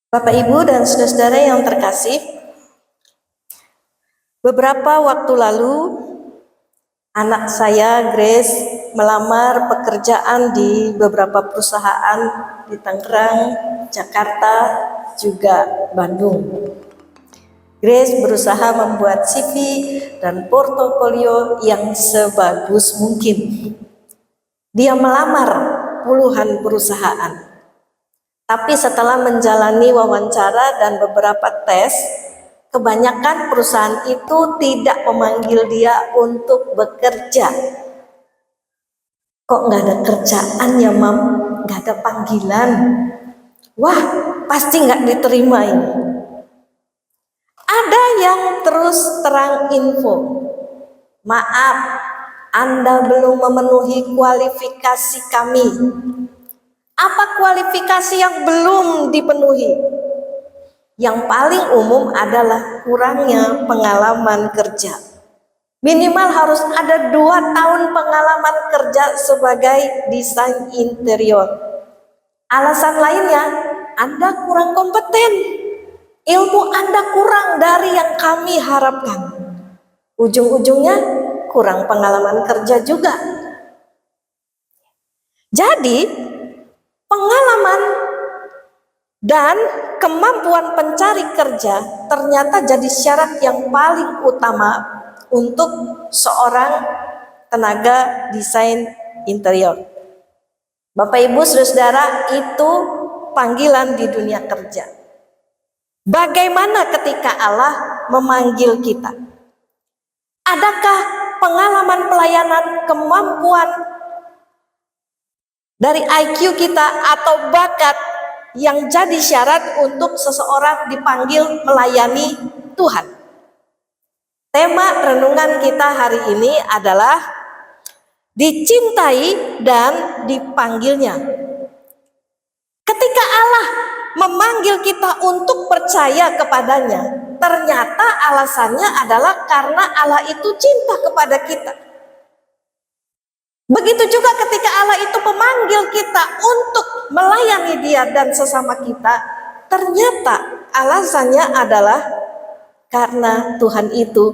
Bapak, Ibu, dan saudara-saudara yang terkasih, beberapa waktu lalu anak saya, Grace, melamar pekerjaan di beberapa perusahaan di Tangerang, Jakarta, juga Bandung. Grace berusaha membuat CV dan portofolio yang sebagus mungkin. Dia melamar puluhan perusahaan. Tapi setelah menjalani wawancara dan beberapa tes, kebanyakan perusahaan itu tidak memanggil dia untuk bekerja. Kok nggak ada kerjaan ya, Mam? Nggak ada panggilan. Wah, pasti nggak diterima ini. Ada yang terus terang info. Maaf, Anda belum memenuhi kualifikasi kami. Apa kualifikasi yang belum dipenuhi? Yang paling umum adalah kurangnya pengalaman kerja. Minimal harus ada 2 tahun pengalaman kerja sebagai desain interior. Alasan lainnya, Anda kurang kompeten. Ilmu Anda kurang dari yang kami harapkan. Ujung-ujungnya kurang pengalaman kerja juga. Jadi, pengalaman dan kemampuan pencari kerja ternyata jadi syarat yang paling utama untuk seorang tenaga desain interior. Bapak, Ibu, saudara-saudara, itu panggilan di dunia kerja. Bagaimana ketika Allah memanggil kita? Adakah pengalaman pelayanan, kemampuan dari IQ kita atau bakat yang jadi syarat untuk seseorang dipanggil melayani Tuhan? Tema renungan kita hari ini adalah dicintai dan dipanggilnya. Ketika Allah memanggil kita untuk percaya kepadanya, ternyata alasannya adalah karena Allah itu cinta kepada kita. Begitu juga ketika Allah itu memanggil kita untuk melayani Dia dan sesama kita, ternyata alasannya adalah karena Tuhan itu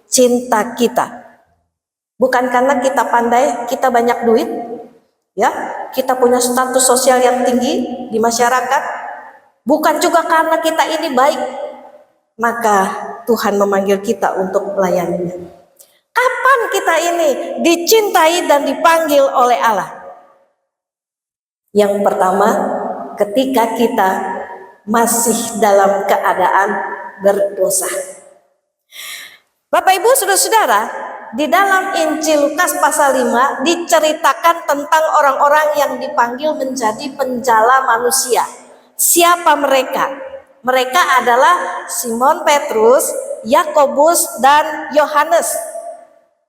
cinta kita. Bukan karena kita pandai, kita banyak duit, ya, kita punya status sosial yang tinggi di masyarakat. Bukan juga karena kita ini baik, maka Tuhan memanggil kita untuk melayaninya. Kapan kita ini dicintai dan dipanggil oleh Allah? Yang pertama, ketika kita masih dalam keadaan berdosa. Bapak, Ibu, saudara-saudara, di dalam Injil Lukas pasal 5 diceritakan tentang orang-orang yang dipanggil menjadi penjala manusia. Siapa mereka? Mereka adalah Simon Petrus, Yakobus, dan Yohanes.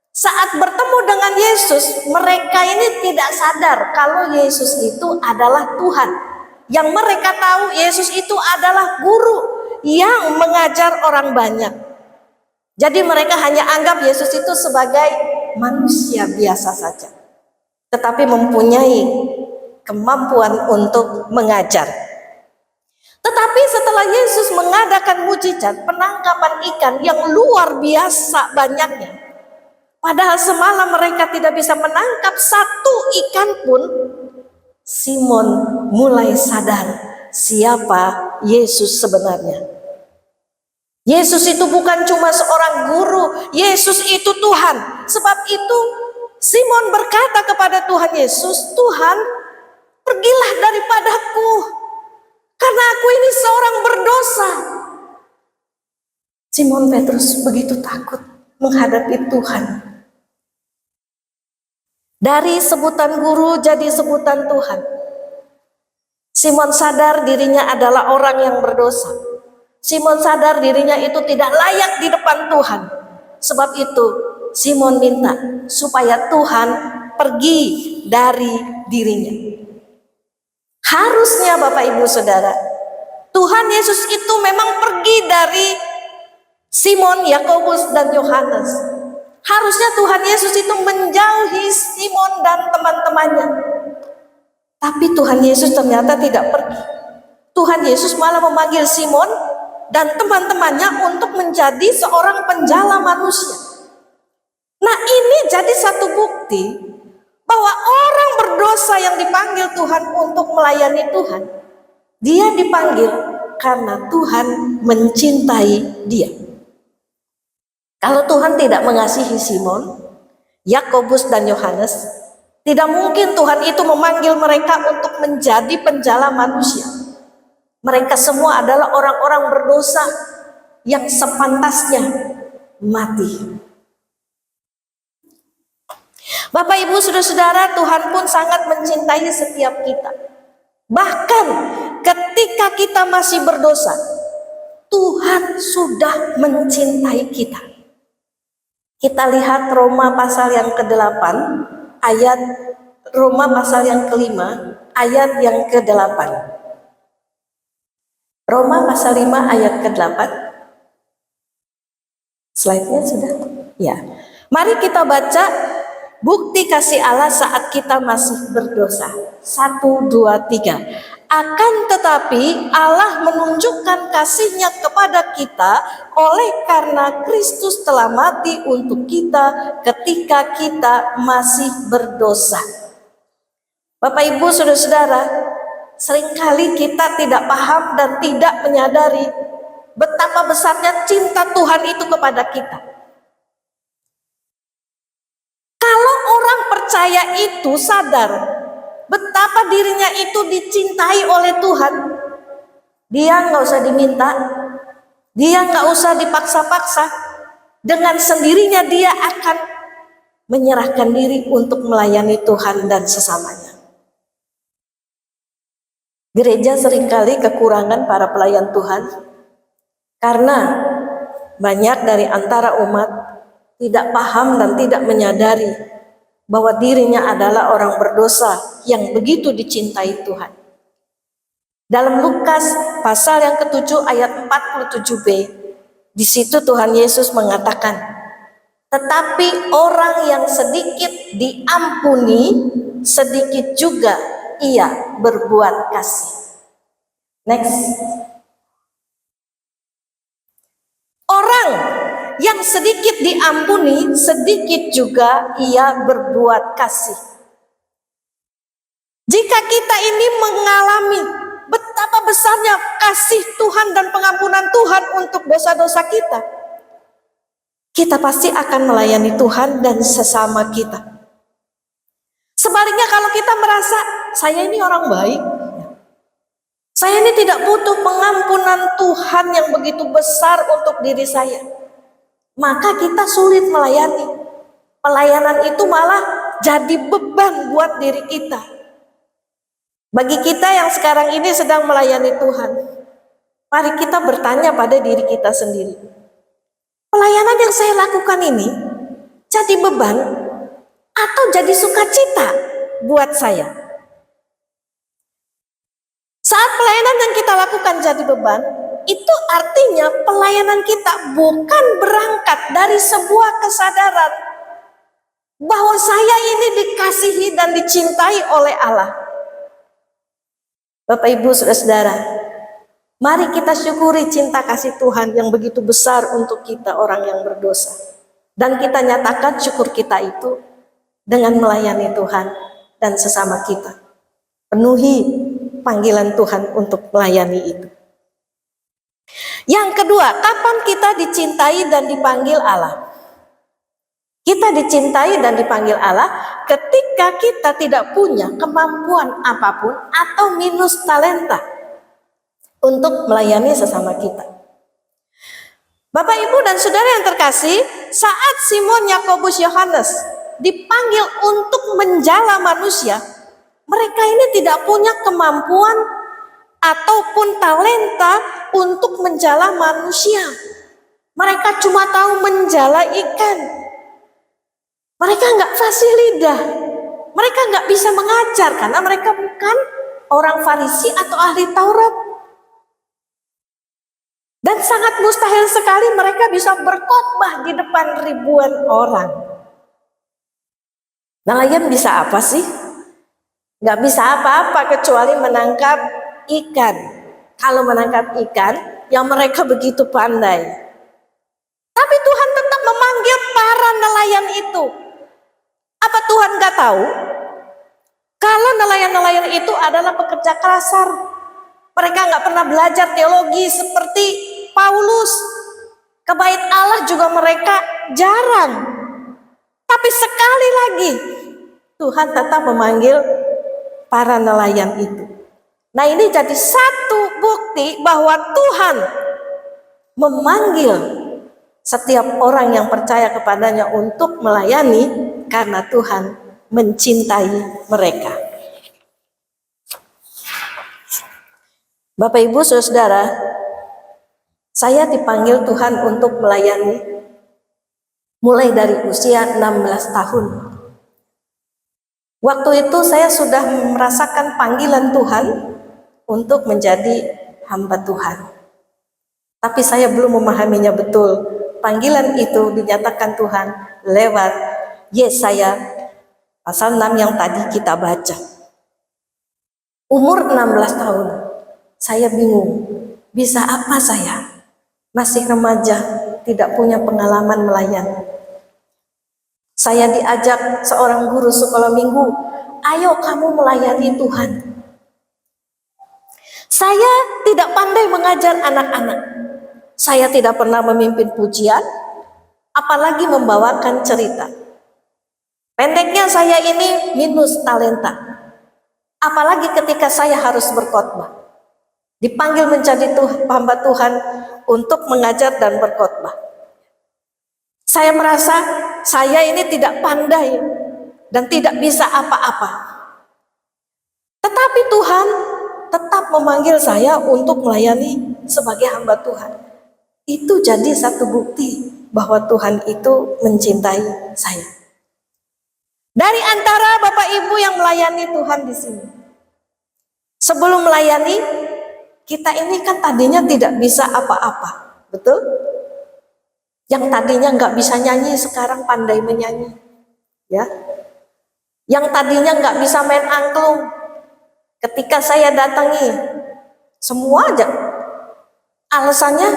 Saat bertemu dengan Yesus, mereka ini tidak sadar kalau Yesus itu adalah Tuhan. Yang mereka tahu Yesus itu adalah guru yang mengajar orang banyak. Jadi mereka hanya anggap Yesus itu sebagai manusia biasa saja, tetapi mempunyai kemampuan untuk mengajar. Tetapi setelah Yesus mengadakan mujizat penangkapan ikan yang luar biasa banyaknya, padahal semalam mereka tidak bisa menangkap satu ikan pun, Simon mulai sadar siapa Yesus sebenarnya. Yesus itu bukan cuma seorang guru, Yesus itu Tuhan. Sebab itu Simon berkata kepada Tuhan Yesus, "Tuhan, pergilah daripadaku, karena aku ini seorang berdosa." Simon Petrus begitu takut menghadapi Tuhan. Dari sebutan guru jadi sebutan Tuhan. Simon sadar dirinya adalah orang yang berdosa. Simon sadar dirinya itu tidak layak di depan Tuhan. Sebab itu Simon minta supaya Tuhan pergi dari dirinya. Harusnya Bapak, Ibu, Saudara, Tuhan Yesus itu memang pergi dari Simon, Yakobus, dan Yohanes. Harusnya Tuhan Yesus itu menjauhi Simon dan teman-temannya. Tapi Tuhan Yesus ternyata tidak pergi. Tuhan Yesus malah memanggil Simon dan teman-temannya untuk menjadi seorang penjala manusia. Nah, ini jadi satu bukti bahwa orang berdosa yang dipanggil Tuhan untuk melayani Tuhan, dia dipanggil karena Tuhan mencintai dia. Kalau Tuhan tidak mengasihi Simon, Yakobus dan Yohanes, tidak mungkin Tuhan itu memanggil mereka untuk menjadi penjala manusia. Mereka semua adalah orang-orang berdosa yang sepantasnya mati. Bapak, Ibu, saudara-saudara, Tuhan pun sangat mencintai setiap kita. Bahkan ketika kita masih berdosa, Tuhan sudah mencintai kita. Kita lihat Roma pasal yang ke-8, ayat Roma pasal yang ke-5, ayat yang ke-8. Roma pasal 5 ayat ke-8. Slide-nya sudah? Ya. Mari kita baca bukti kasih Allah saat kita masih berdosa. 1, 2, 3. Akan tetapi Allah menunjukkan kasih-Nya kepada kita oleh karena Kristus telah mati untuk kita ketika kita masih berdosa. Bapak, Ibu, saudara-saudara, seringkali kita tidak paham dan tidak menyadari betapa besarnya cinta Tuhan itu kepada kita. Kalau orang percaya itu sadar betapa dirinya itu dicintai oleh Tuhan, dia nggak usah diminta, dia nggak usah dipaksa-paksa, dengan sendirinya dia akan menyerahkan diri untuk melayani Tuhan dan sesamanya. Gereja seringkali kekurangan para pelayan Tuhan karena banyak dari antara umat tidak paham dan tidak menyadari bahwa dirinya adalah orang berdosa yang begitu dicintai Tuhan. Dalam Lukas pasal yang ke-7 ayat 47b, di situ Tuhan Yesus mengatakan, tetapi orang yang sedikit diampuni, sedikit juga ia berbuat kasih. Next. Orang yang sedikit diampuni, sedikit juga ia berbuat kasih. Jika kita ini mengalami betapa besarnya kasih Tuhan dan pengampunan Tuhan untuk dosa-dosa kita, kita pasti akan melayani Tuhan dan sesama kita. Sebaliknya kalau kita merasa saya ini orang baik, saya ini tidak butuh pengampunan Tuhan yang begitu besar untuk diri saya, maka kita sulit melayani. Pelayanan itu malah jadi beban buat diri kita. Bagi kita yang sekarang ini sedang melayani Tuhan, mari kita bertanya pada diri kita sendiri. Pelayanan yang saya lakukan ini jadi beban atau jadi sukacita buat saya? Saat pelayanan yang kita lakukan jadi beban, itu artinya pelayanan kita bukan berangkat dari sebuah kesadaran bahwa saya ini dikasihi dan dicintai oleh Allah. Bapak, Ibu, saudara-saudara, mari kita syukuri cinta kasih Tuhan yang begitu besar untuk kita orang yang berdosa. Dan kita nyatakan syukur kita itu dengan melayani Tuhan dan sesama kita. Penuhi panggilan Tuhan untuk melayani itu. Yang kedua, kapan kita dicintai dan dipanggil Allah? Kita dicintai dan dipanggil Allah ketika kita tidak punya kemampuan apapun atau minus talenta untuk melayani sesama kita. Bapak, Ibu, dan saudara yang terkasih, saat Simon, Yakobus, Yohanes dipanggil untuk menjala manusia, mereka ini tidak punya kemampuan ataupun talenta untuk menjala manusia. Mereka cuma tahu menjala ikan. Mereka nggak fasih lidah. Mereka nggak bisa mengajar karena mereka bukan orang Farisi atau ahli Taurat. Dan sangat mustahil sekali mereka bisa berkhotbah di depan ribuan orang. Nelayan bisa apa sih? Nggak bisa apa-apa kecuali menangkap ikan. kalau menangkap ikan yang mereka begitu pandai. Tapi Tuhan tetap memanggil para nelayan itu. Apa Tuhan gak tahu? Kalau nelayan-nelayan itu adalah pekerja kasar. Mereka gak pernah belajar teologi seperti Paulus. Ke bait Allah juga mereka jarang. Tapi sekali lagi Tuhan tetap memanggil para nelayan itu. Nah, ini jadi satu bukti bahwa Tuhan memanggil setiap orang yang percaya kepadanya untuk melayani karena Tuhan mencintai mereka. Bapak Ibu Saudara, saya dipanggil Tuhan untuk melayani mulai dari usia 16 tahun. Waktu itu saya sudah merasakan panggilan Tuhan untuk menjadi hamba Tuhan. Tapi saya belum memahaminya betul. Panggilan itu dinyatakan Tuhan lewat Yesaya pasal 6 yang tadi kita baca. Umur 16 tahun, saya bingung. Bisa apa saya? Masih remaja, tidak punya pengalaman melayani. Saya diajak seorang guru sekolah minggu, ayo kamu melayani Tuhan. Saya tidak pandai mengajar anak-anak. Saya tidak pernah memimpin pujian, apalagi membawakan cerita. Pendeknya saya ini minus talenta. Apalagi ketika saya harus berkhotbah. Dipanggil menjadi hamba Tuhan untuk mengajar dan berkhotbah. Saya merasa saya ini tidak pandai dan tidak bisa apa-apa. Tetapi Tuhan tetap memanggil saya untuk melayani sebagai hamba Tuhan. Itu jadi satu bukti bahwa Tuhan itu mencintai saya. Dari antara Bapak Ibu yang melayani Tuhan di sini, sebelum melayani, kita ini kan tadinya tidak bisa apa-apa, betul? Yang tadinya nggak bisa nyanyi, sekarang pandai menyanyi, ya. Yang tadinya nggak bisa main angklung, ketika saya datangi, semua aja alasannya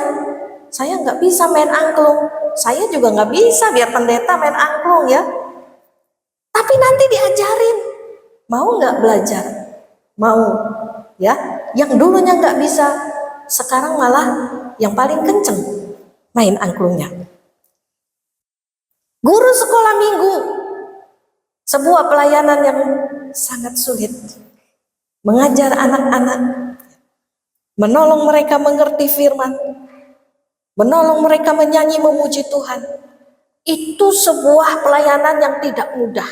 saya nggak bisa main angklung. Saya juga nggak bisa, biar pendeta main angklung ya. Tapi nanti diajarin. Mau nggak belajar? Mau ya. Yang dulunya nggak bisa, sekarang malah yang paling kenceng main angklungnya. Guru sekolah minggu, sebuah pelayanan yang sangat sulit. Mengajar anak-anak, menolong mereka mengerti firman, menolong mereka menyanyi memuji Tuhan. Itu sebuah pelayanan yang tidak mudah.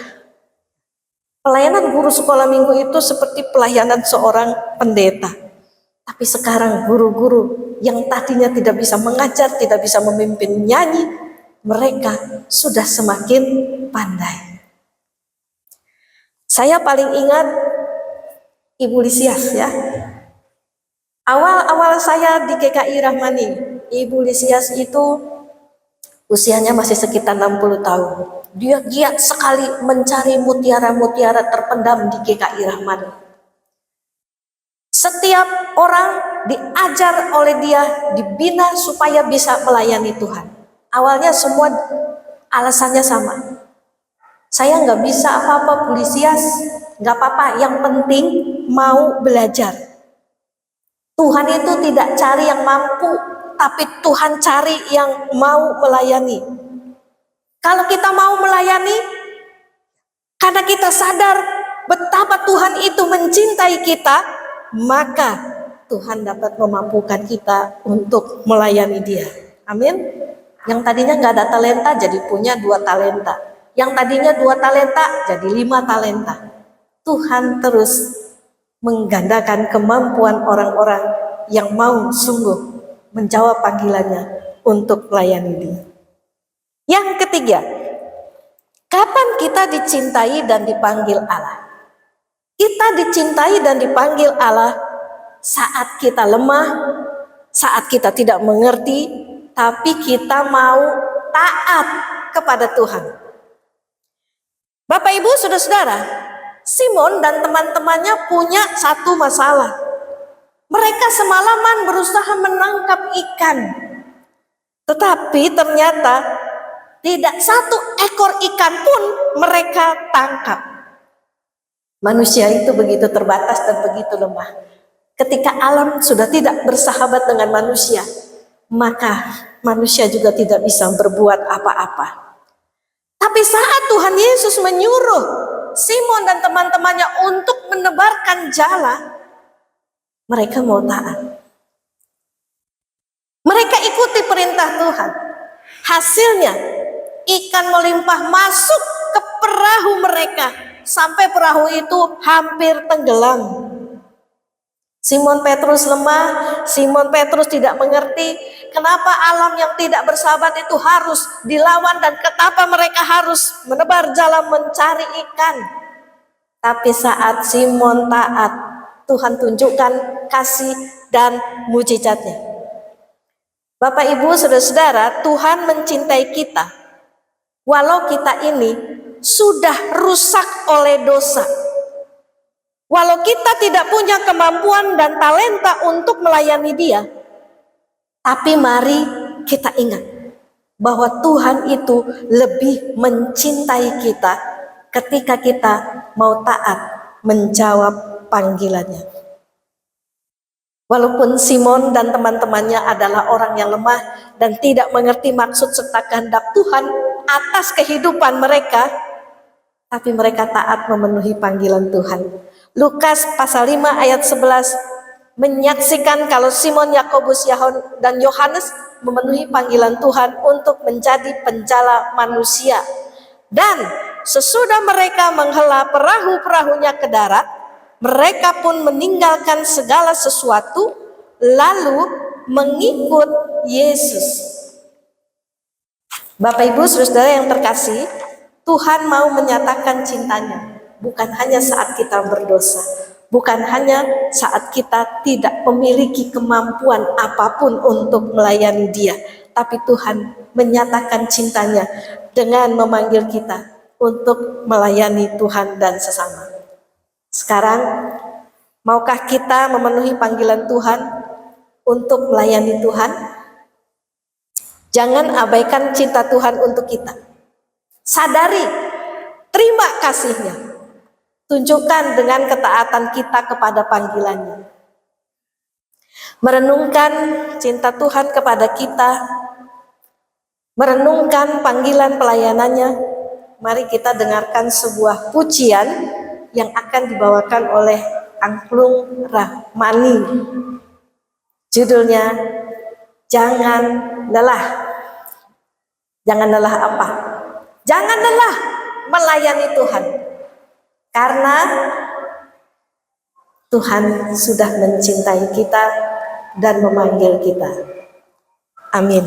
Pelayanan guru sekolah minggu itu seperti pelayanan seorang pendeta. Tapi sekarang guru-guru yang tadinya tidak bisa mengajar, tidak bisa memimpin nyanyi, mereka sudah semakin pandai. Saya paling ingat Ibu Lisias ya. Awal-awal saya di GKI Rahmani, Ibu Lisias itu usianya masih sekitar 60 tahun. Dia giat sekali mencari mutiara-mutiara terpendam di GKI Rahmani. Setiap orang diajar oleh dia, dibina supaya bisa melayani Tuhan. Awalnya semua alasannya sama. Saya nggak bisa apa-apa, Bu Lisias, nggak apa-apa. Yang penting mau belajar. Tuhan itu tidak cari yang mampu, tapi Tuhan cari yang mau melayani. Kalau kita mau melayani, karena kita sadar betapa Tuhan itu mencintai kita, maka Tuhan dapat memampukan kita untuk melayani Dia. Amin. Yang tadinya nggak ada talenta jadi punya 2 talenta. Yang tadinya 2 talenta jadi 5 talenta. Tuhan terus menggandakan kemampuan orang-orang yang mau sungguh menjawab panggilannya untuk melayani Dia. Yang ketiga, kapan kita dicintai dan dipanggil Allah? Kita dicintai dan dipanggil Allah saat kita lemah, saat kita tidak mengerti, tapi kita mau taat kepada Tuhan. Bapak Ibu, saudara-saudara, Simon dan teman-temannya punya satu masalah. Mereka semalaman berusaha menangkap ikan, tetapi ternyata tidak satu ekor ikan pun mereka tangkap. Manusia itu begitu terbatas dan begitu lemah. Ketika alam sudah tidak bersahabat dengan manusia, maka manusia juga tidak bisa berbuat apa-apa. Tapi saat Tuhan Yesus menyuruh Simon dan teman-temannya untuk menebarkan jala, mereka mau taat. Mereka ikuti perintah Tuhan. Hasilnya, ikan melimpah masuk ke perahu mereka sampai perahu itu hampir tenggelam. Simon Petrus lemah, Simon Petrus tidak mengerti kenapa alam yang tidak bersahabat itu harus dilawan dan kenapa mereka harus menebar jala mencari ikan. Tapi saat Simon taat, Tuhan tunjukkan kasih dan mujizatnya. Bapak Ibu saudara-saudara, Tuhan mencintai kita walau kita ini sudah rusak oleh dosa. Walau kita tidak punya kemampuan dan talenta untuk melayani Dia, tapi mari kita ingat bahwa Tuhan itu lebih mencintai kita ketika kita mau taat menjawab panggilannya. Walaupun Simon dan teman-temannya adalah orang yang lemah dan tidak mengerti maksud serta kehendak Tuhan atas kehidupan mereka, tapi mereka taat memenuhi panggilan Tuhan. Lukas pasal 5 ayat 11 menyaksikan kalau Simon, Yakobus, dan Yohanes memenuhi panggilan Tuhan untuk menjadi penjala manusia. Dan sesudah mereka menghela perahu-perahunya ke darat, mereka pun meninggalkan segala sesuatu lalu mengikut Yesus. Bapak Ibu saudara yang terkasih, Tuhan mau menyatakan cintanya bukan hanya saat kita berdosa, bukan hanya saat kita tidak memiliki kemampuan apapun untuk melayani Dia, tapi Tuhan menyatakan cintanya dengan memanggil kita untuk melayani Tuhan dan sesama. Sekarang, maukah kita memenuhi panggilan Tuhan untuk melayani Tuhan? Jangan abaikan cinta Tuhan untuk kita. Sadari, terima kasih-Nya. Tunjukkan dengan ketaatan kita kepada panggilannya. Merenungkan cinta Tuhan kepada kita, merenungkan panggilan pelayanannya, mari kita dengarkan sebuah pujian yang akan dibawakan oleh Angklung Rahmani. Judulnya, Jangan Lelah. Jangan lelah apa? Jangan lelah melayani Tuhan. Karena Tuhan sudah mencintai kita dan memanggil kita. Amin.